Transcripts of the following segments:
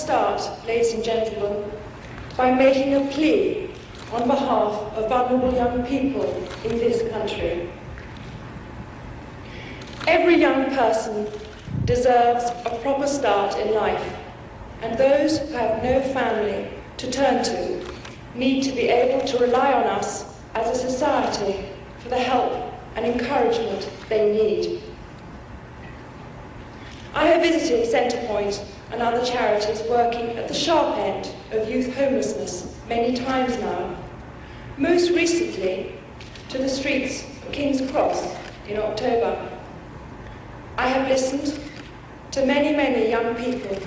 start, ladies and gentlemen, by making a plea on behalf of vulnerable young people in this country. Every young person deserves a proper start in life, and those who have no family to turn to need to be able to rely on us as a society for the help and encouragement they need. I have visited Centrepoint and other charities working at the sharp end of youth homelessness many times now, most recently to the streets of King's Cross in October. I have listened to many young people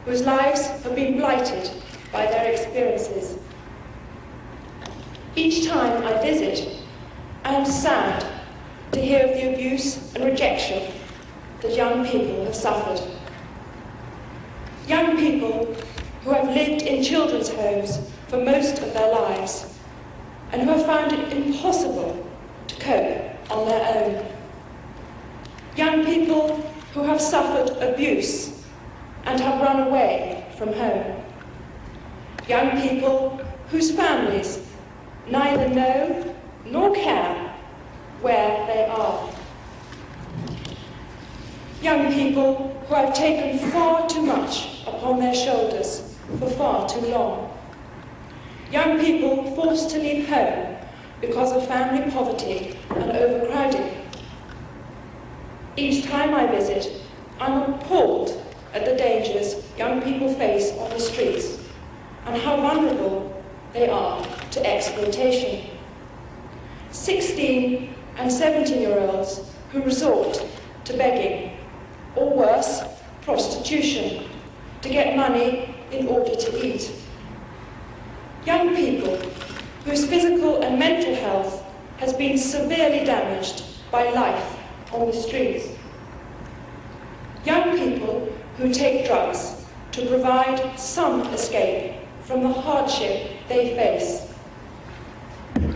whose lives have been blighted by their experiences. Each time I visit, I am sad to hear of the abuse and rejection that young people have suffered. Young people who have lived in children's homes for most of their lives and who have found it impossible to cope on their own. Young people who have suffered abuse and have run away from home. Young people whose families neither know nor care where they are. Young people who have taken far too much upon their shoulders for far too long. Young people forced to leave home because of family poverty and overcrowding. Each time I visit, I'm appalled at the dangers young people face on the streets and how vulnerable they are to exploitation. 16 and 17-year-olds who resort to begging, or worse, prostitution, to get money in order to eat. Young people whose physical and mental health has been severely damaged by life on the streets. Young people who take drugs to provide some escape from the hardship they face.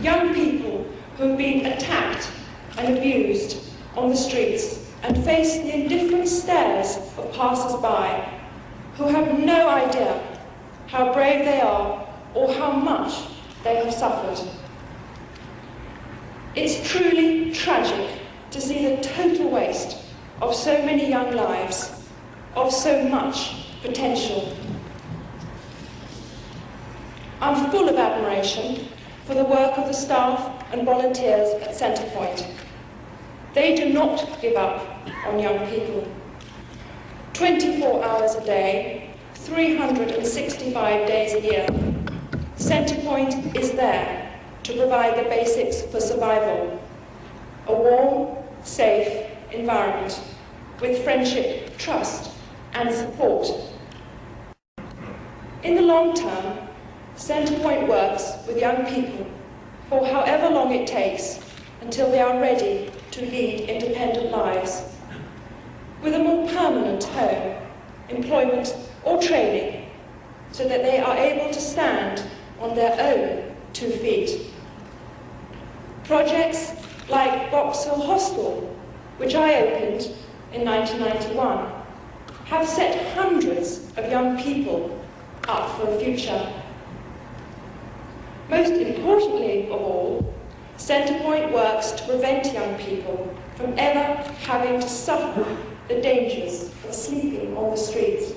Young people who have been attacked and abused on the streets and face the indifferent stares of passers-by who have no idea how brave they are or how much they have suffered. It's truly tragic to see the total waste of so many young lives, of so much potential. I'm full of admiration for the work of the staff and volunteers at Centrepoint. They do not give up on young people. 24 hours a day, 365 days a year, Centrepoint is there to provide the basics for survival. A warm, safe environment with friendship, trust and support. In the long term, Centrepoint works with young people for however long it takes until they are ready to lead independent lives, with a more permanent home, employment or training, so that they are able to stand on their own 2 feet. Projects like Box Hill Hostel, which I opened in 1991, have set hundreds of young people up for a future. Most importantly of all, Centrepoint works to prevent young people from ever having to suffer the dangers of sleeping on the streets.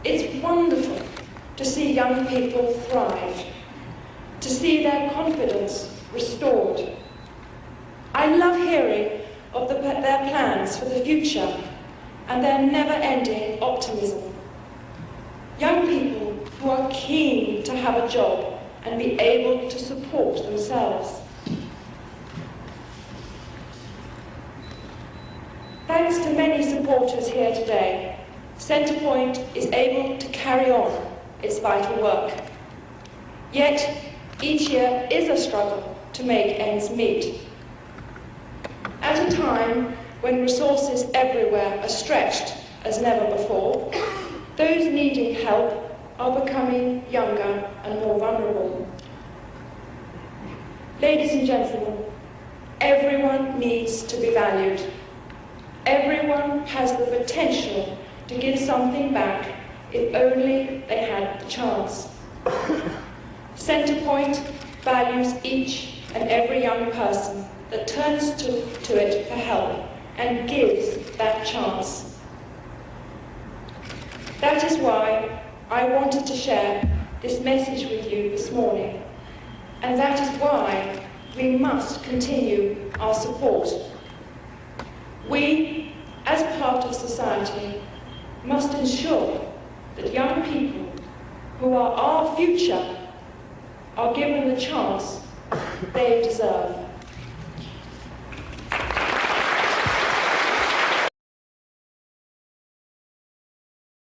It's wonderful to see young people thrive, to see their confidence restored. I love hearing of their plans for the future and their never-ending optimism. Young people who are keen to have a job and be able to support themselves. Thanks to many supporters here today, Centrepoint is able to carry on its vital work. Yet, each year is a struggle to make ends meet. At a time when resources everywhere are stretched as never before, those needing help are becoming younger and more vulnerable. Ladies and gentlemen, everyone needs to be valued. Everyone has the potential to give something back if only they had the chance. Centrepoint values each and every young person that turns to it for help and gives that chance. That is why I wanted to share this message with you this morning, and that is why we must continue our support. We, as part of society, must ensure that young people who are our future are given the chance they deserve.